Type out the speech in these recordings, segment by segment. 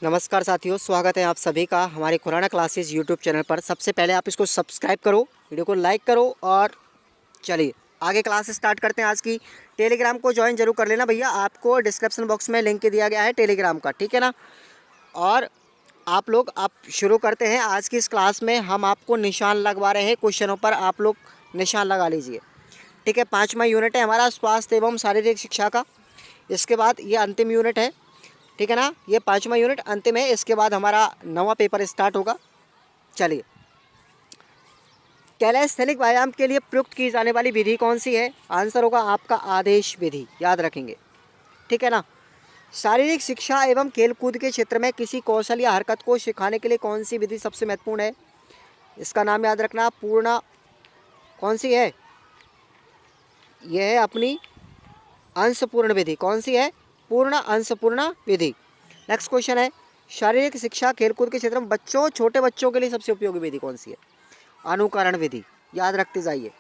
नमस्कार साथियों, स्वागत है आप सभी का हमारे खुराना क्लासेस यूट्यूब चैनल पर। सबसे पहले आप इसको सब्सक्राइब करो, वीडियो को लाइक करो और चलिए आगे क्लास स्टार्ट करते हैं आज की। टेलीग्राम को ज्वाइन जरूर कर लेना भैया, आपको डिस्क्रिप्शन बॉक्स में लिंक दिया गया है टेलीग्राम का, ठीक है ना। और आप शुरू करते हैं आज की इस क्लास में। हम आपको निशान लगवा रहे हैं क्वेश्चनों पर, आप लोग निशान लगा लीजिए, ठीक है। 5वां यूनिट है हमारा स्वास्थ्य एवं शारीरिक शिक्षा का। इसके बाद ये अंतिम यूनिट है, ठीक है ना। ये 5वां यूनिट अंतिम है, इसके बाद हमारा 9वां पेपर स्टार्ट होगा। चलिए, कैलेस्थेनिक व्यायाम के लिए प्रयुक्त की जाने वाली विधि कौन सी है? आंसर होगा आपका आदेश विधि, याद रखेंगे, ठीक है ना। शारीरिक शिक्षा एवं खेलकूद के क्षेत्र में किसी कौशल या हरकत को सिखाने के लिए कौन सी विधि सबसे महत्वपूर्ण है? इसका नाम याद रखना, पूर्ण कौन सी है? यह है अपनी अंशपूर्ण विधि। कौन सी है? पूर्ण अंशपूर्ण विधि। नेक्स्ट क्वेश्चन है, शारीरिक शिक्षा खेलकूद के क्षेत्र में छोटे बच्चों के लिए सबसे उपयोगी विधि कौन सी है? अनुकरण विधि, याद रखते जाइए।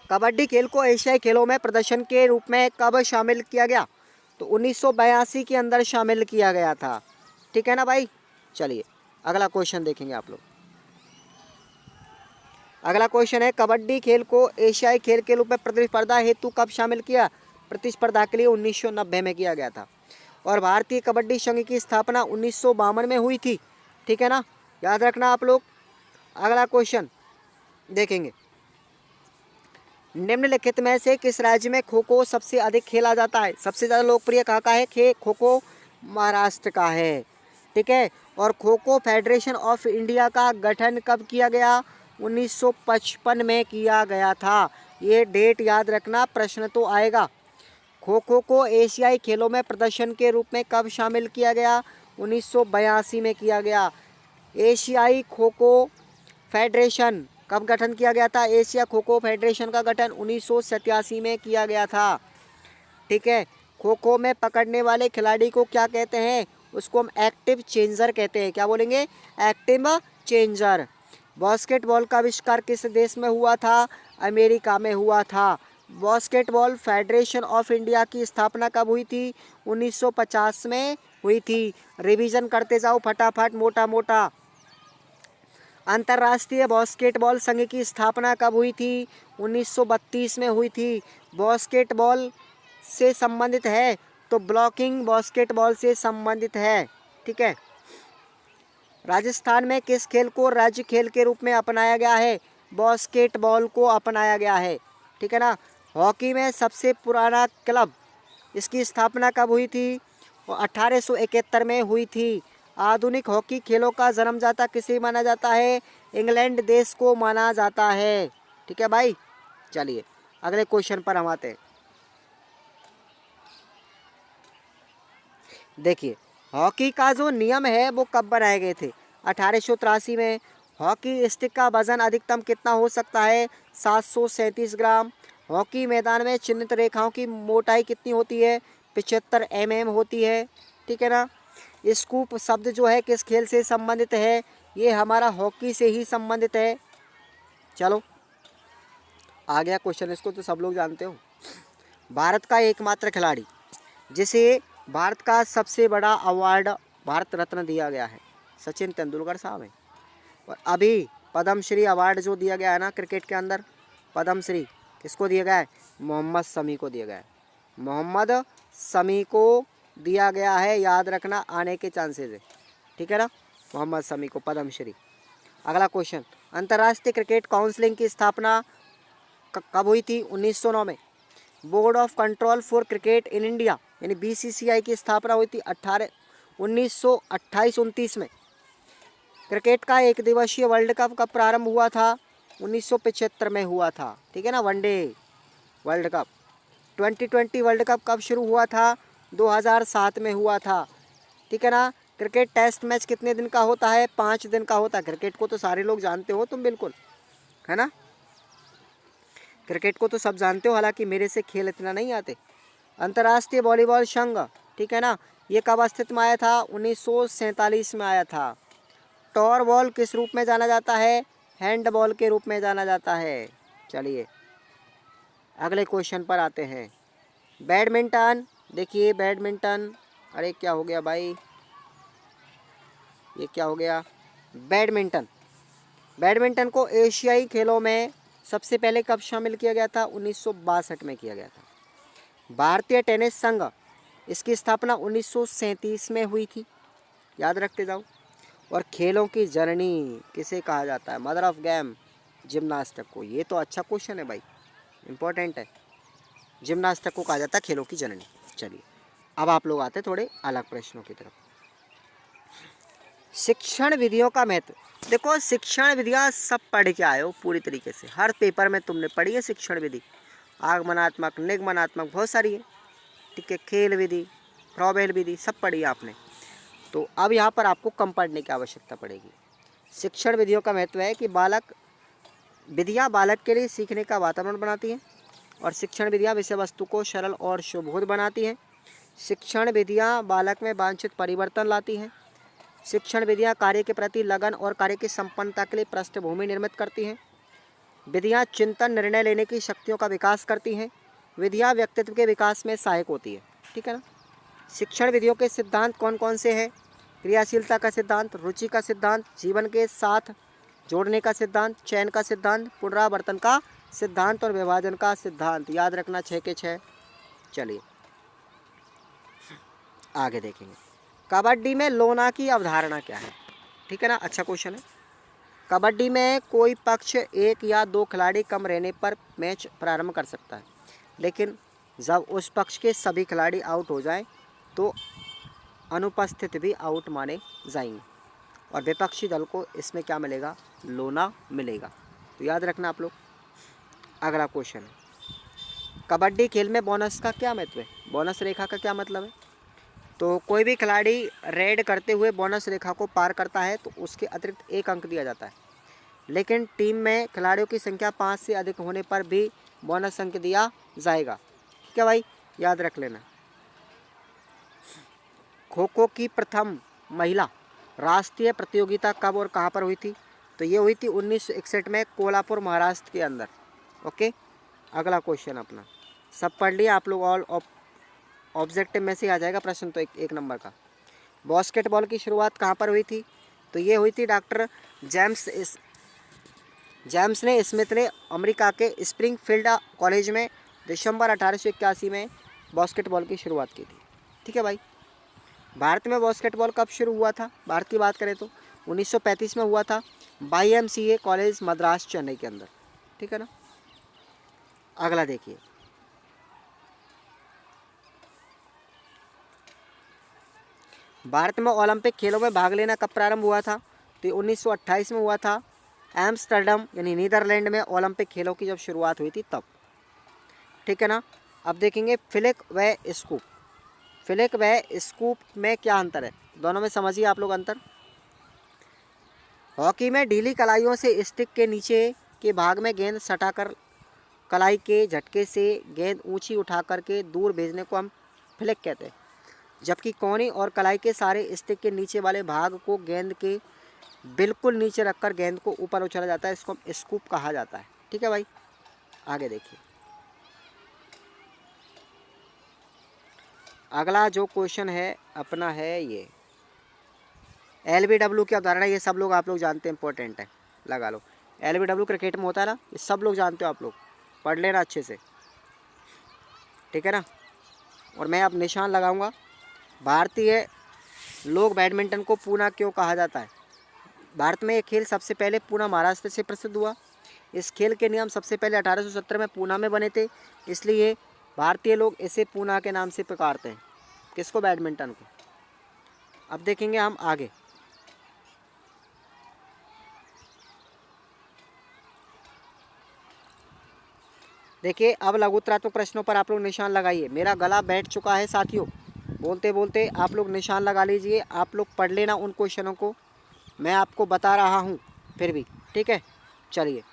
कबड्डी खेल को एशियाई खेलों में प्रदर्शन के रूप में कब शामिल किया गया? तो 1982 के अंदर शामिल किया गया था, ठीक है ना भाई। चलिए अगला क्वेश्चन देखेंगे आप लोग। अगला क्वेश्चन है, कबड्डी खेल को एशियाई खेल के रूप में प्रतिस्पर्धा हेतु कब शामिल किया? प्रतिस्पर्धा के लिए 1990 में किया गया था। और भारतीय कबड्डी संघ की स्थापना 1952 में हुई थी, ठीक है ना, याद रखना आप लोग। अगला क्वेश्चन देखेंगे, निम्नलिखित में से किस राज्य में खो खो सबसे अधिक खेला जाता है? सबसे ज़्यादा लोकप्रिय कहाँ का है? खो खो महाराष्ट्र का है, ठीक है। और kho kho federation of India का गठन कब किया गया? 1955 में किया गया था। ये डेट याद रखना, प्रश्न तो आएगा। खो खो को एशियाई खेलों में प्रदर्शन के रूप में कब शामिल किया गया? 1982 में किया गया। एशियाई खो खो फेडरेशन कब गठन किया गया था? एशिया खो खो फेडरेशन का गठन 1987 में किया गया था, ठीक है। खो खो में पकड़ने वाले खिलाड़ी को क्या कहते हैं? उसको हम एक्टिव चेंजर कहते हैं। क्या बोलेंगे? Active changer. बास्केटबॉल का आविष्कार किस देश में हुआ था? अमेरिका में हुआ था। बास्केटबॉल फेडरेशन ऑफ इंडिया की स्थापना कब हुई थी? 1950 में हुई थी। रिवीजन करते जाओ फटाफट, मोटा मोटा। अंतर्राष्ट्रीय बास्केटबॉल संघ की स्थापना कब हुई थी? 1932 में हुई थी। बास्केटबॉल से संबंधित है तो ब्लॉकिंग बास्केटबॉल से संबंधित है, ठीक है। राजस्थान में किस खेल को राज्य खेल के रूप में अपनाया गया है? बास्केटबॉल को अपनाया गया है, ठीक है ना। हॉकी में सबसे पुराना क्लब, इसकी स्थापना कब हुई थी? 1871 में हुई थी। आधुनिक हॉकी खेलों का जन्मदाता किसे माना जाता है? इंग्लैंड देश को माना जाता है, ठीक है भाई। चलिए अगले क्वेश्चन पर हम आते हैं। देखिए, हॉकी का जो नियम है वो कब बनाए गए थे? 1883 में। हॉकी स्टिक का वजन अधिकतम कितना हो सकता है? 737 ग्राम। हॉकी मैदान में चिन्हित रेखाओं की मोटाई कितनी होती है? 75 mm होती है, ठीक है ना। स्कूप शब्द जो है किस खेल से संबंधित है? ये हमारा हॉकी से ही संबंधित है। चलो आ गया क्वेश्चन, इसको तो सब लोग जानते हो। भारत का एकमात्र खिलाड़ी जिसे भारत का सबसे बड़ा अवार्ड भारत रत्न दिया गया है, सचिन तेंदुलकर साहब हैं। और अभी पद्मश्री अवार्ड जो दिया गया है ना क्रिकेट के अंदर, पद्मश्री किसको दिया गया है? मोहम्मद शमी को दिया गया है। मोहम्मद शमी को दिया गया है, याद रखना, आने के चांसेस है, ठीक है ना। मोहम्मद शमी को पद्मश्री। अगला क्वेश्चन, अंतर्राष्ट्रीय क्रिकेट काउंसिलिंग की स्थापना कब हुई थी? 1909 में। Board of control for cricket in India यानी BCCI की स्थापना हुई थी 1928-29 में। क्रिकेट का एक दिवसीय वर्ल्ड कप कब प्रारंभ हुआ था? 1975 में हुआ था, ठीक है ना। One day world cup. 2020 world cup कब शुरू हुआ था? 2007 में हुआ था, ठीक है ना। क्रिकेट टेस्ट मैच कितने दिन का होता है? 5 दिन का होता है। क्रिकेट को तो सारे लोग जानते हो तुम, बिल्कुल, है ना। क्रिकेट को तो सब जानते हो, हालांकि मेरे से खेल इतना नहीं आते। अंतर्राष्ट्रीय वॉलीबॉल संघ, ठीक है ना, ये कब अस्तित्व में आया था? 1947 में आया था। टॉर बॉल किस रूप में जाना जाता है? हैंडबॉल के रूप में जाना जाता है। चलिए अगले क्वेश्चन पर आते हैं। बैडमिंटन, देखिए बैडमिंटन, अरे क्या हो गया भाई, ये क्या हो गया, बैडमिंटन। बैडमिंटन को एशियाई खेलों में सबसे पहले कब शामिल किया गया था, 1962 में किया गया था। भारतीय टेनिस संघ, इसकी स्थापना 1937 में हुई थी, याद रखते जाओ। और खेलों की जननी किसे कहा जाता है, मदर ऑफ गेम, जिम्नास्टिक को। ये तो अच्छा क्वेश्चन है भाई, इंपॉर्टेंट है। जिम्नास्टिक को कहा जाता है खेलों की जननी। चलिए अब आप लोग आते थोड़े अलग प्रश्नों की तरफ। शिक्षण विधियों का महत्व। देखो शिक्षण विधियाँ सब पढ़ के आए हो पूरी तरीके से, हर पेपर में तुमने पढ़ी है शिक्षण विधि, आगमनात्मक, निगमनात्मक, बहुत सारी है, ठीक है। खेल विधि, फ्रॉबेल विधि, सब पढ़ी है आपने। तो अब यहाँ पर आपको कम पढ़ने की आवश्यकता पड़ेगी। शिक्षण विधियों का महत्व है कि विधियाँ बालक के लिए सीखने का वातावरण बनाती हैं, और शिक्षण विधियाँ विषय वस्तु को सरल और सुबोध बनाती हैं। शिक्षण विधियाँ बालक में वांछित परिवर्तन लाती हैं। शिक्षण विधियाँ कार्य के प्रति लगन और कार्य की संपन्नता के लिए पृष्ठभूमि निर्मित करती हैं। विधियाँ चिंतन, निर्णय लेने की शक्तियों का विकास करती हैं। विधियाँ व्यक्तित्व के विकास में सहायक होती है, ठीक है ना। शिक्षण विधियों के सिद्धांत कौन कौन से हैं, क्रियाशीलता का सिद्धांत, रुचि का सिद्धांत, जीवन के साथ जोड़ने का सिद्धांत, चयन का सिद्धांत, पुनरावर्तन का सिद्धांत और विभाजन का सिद्धांत। याद रखना 6 के 6। चलिए आगे देखेंगे। कबड्डी में लोना की अवधारणा क्या है, ठीक है ना, अच्छा क्वेश्चन है। कबड्डी में कोई पक्ष 1 या 2 खिलाड़ी कम रहने पर मैच प्रारंभ कर सकता है, लेकिन जब उस पक्ष के सभी खिलाड़ी आउट हो जाएं तो अनुपस्थित भी आउट माने जाएंगे, और विपक्षी दल को इसमें क्या मिलेगा, लोना मिलेगा। तो याद रखना आप लोग। अगला क्वेश्चन है, कबड्डी खेल में बोनस का क्या महत्व है। बोनस रेखा का क्या मतलब है, तो कोई भी खिलाड़ी रेड करते हुए बोनस रेखा को पार करता है तो उसके अतिरिक्त 1 अंक दिया जाता है, लेकिन टीम में खिलाड़ियों की संख्या 5 से अधिक होने पर भी बोनस अंक दिया जाएगा, ठीक है भाई, याद रख लेना। खो खो की प्रथम महिला राष्ट्रीय प्रतियोगिता कब और कहाँ पर हुई थी, तो ये हुई थी 1961 में कोल्हापुर महाराष्ट्र के अंदर। ओके, अगला क्वेश्चन अपना सब पढ़ लिया आप लोग, ऑल ऑब्जेक्टिव में से आ जाएगा प्रश्न, तो एक नंबर का। बास्केटबॉल की शुरुआत कहाँ पर हुई थी, तो ये हुई थी डॉक्टर जेम्स ने स्मिथ ने अमेरिका के स्प्रिंगफील्ड कॉलेज में दिसंबर 1881 में बास्केटबॉल की शुरुआत की थी, ठीक है भाई। भारत में बास्केटबॉल कब शुरू हुआ था, भारत की बात करें तो 1935 में हुआ था, YMCA कॉलेज मद्रास चेन्नई के अंदर, ठीक है ना। अगला देखिए, भारत में ओलंपिक खेलों में भाग लेना कब प्रारंभ हुआ था, तो 1928 में हुआ था, एम्स्टर्डम यानी नीदरलैंड में ओलंपिक खेलों की जब शुरुआत हुई थी तब, ठीक है ना। अब देखेंगे फ्लिक व स्कूप। फ्लिक व स्कूप में क्या अंतर है, दोनों में समझिए आप लोग अंतर। हॉकी में ढीली कलाइयों से स्टिक के नीचे के भाग में गेंद सटाकर कलाई के झटके से गेंद ऊंची उठा करके दूर भेजने को हम फ्लिक कहते हैं, जबकि कोहनी और कलाई के सारे स्टिक के नीचे वाले भाग को गेंद के बिल्कुल नीचे रखकर गेंद को ऊपर उछाला जाता है, इसको स्कूप कहा जाता है, ठीक है भाई। आगे देखिए, अगला जो क्वेश्चन है अपना है ये LBW की अवधारणा। ये सब लोग आप लोग जानते हैं, इंपॉर्टेंट है, लगा लो। LBW क्रिकेट में होता है ना, ये सब लोग जानते हो आप लोग, पढ़ लेना अच्छे से, ठीक है ना। और मैं अब निशान लगाऊंगा। भारतीय लोग बैडमिंटन को पूना क्यों कहा जाता है, भारत में ये खेल सबसे पहले पूना महाराष्ट्र से प्रसिद्ध हुआ। इस खेल के नियम सबसे पहले 1870 में पूना में बने थे, इसलिए भारतीय लोग इसे पूना के नाम से पुकारते हैं, किसको, बैडमिंटन को। अब देखेंगे हम आगे, देखिए अब लघुत्तरात्मक प्रश्नों पर आप लोग निशान लगाइए। मेरा गला बैठ चुका है साथियों, बोलते बोलते आप लोग निशान लगा लीजिए, आप लोग पढ़ लेना उन क्वेश्चनों को, मैं आपको बता रहा हूँ फिर भी, ठीक है। चलिए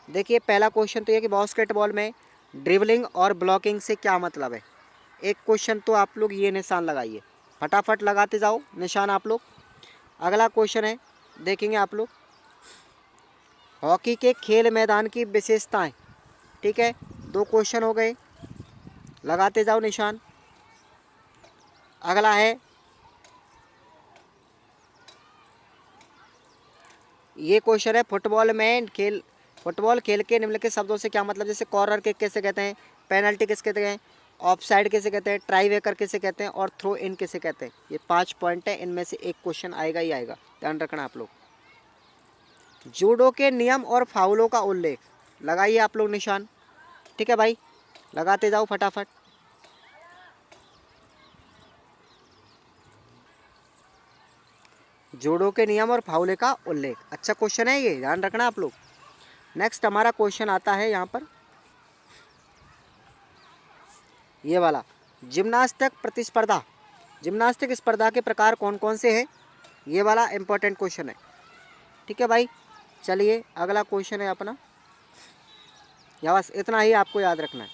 देखिए, पहला क्वेश्चन तो ये कि बास्केटबॉल में ड्रिबलिंग और ब्लॉकिंग से क्या मतलब है। एक क्वेश्चन तो आप लोग ये निशान लगाइए, फटाफट लगाते जाओ निशान आप लोग। अगला क्वेश्चन है, देखेंगे आप लोग, हॉकी के खेल मैदान की विशेषताएं, ठीक है, 2 क्वेश्चन हो गए, लगाते जाओ निशान। अगला है ये क्वेश्चन है फुटबॉल खेल के निम्नलिखित शब्दों से क्या मतलब, जैसे कॉर्नर किक किसे कहते हैं, पेनल्टी किसे कहते हैं, ऑफसाइड किसे कहते हैं, ट्राई वेकर किसे कहते हैं और थ्रो इन किसे कहते हैं। ये 5 पॉइंट है, इनमें से एक क्वेश्चन आएगा ही आएगा, ध्यान रखना आप लोग। जूडो के नियम और फाउलों का उल्लेख, लगाइए आप लोग निशान, ठीक है भाई, लगाते जाओ फटाफट। जूडो के नियम और फाउले का उल्लेख, अच्छा क्वेश्चन है ये, ध्यान रखना आप लोग। नेक्स्ट हमारा क्वेश्चन आता है यहाँ पर ये वाला, जिम्नास्टिक प्रतिस्पर्धा, जिम्नास्टिक स्पर्धा के प्रकार कौन कौन से हैं, ये वाला इंपॉर्टेंट क्वेश्चन है, ठीक है भाई। चलिए अगला क्वेश्चन है अपना, या बस इतना ही आपको याद रखना है,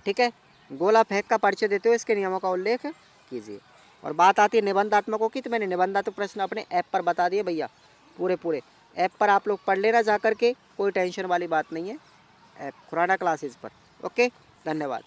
ठीक है। गोला फेंक का परिचय देते हुए इसके नियमों का उल्लेख कीजिए। और बात आती है निबंधात्मकों की, तो मैंने निबंधात्मक प्रश्न अपने ऐप पर बता दिए भैया, पूरे ऐप पर आप लोग पढ़ लेना जा करके, कोई टेंशन वाली बात नहीं है, ऐप खुराना क्लासेस पर। ओके, धन्यवाद।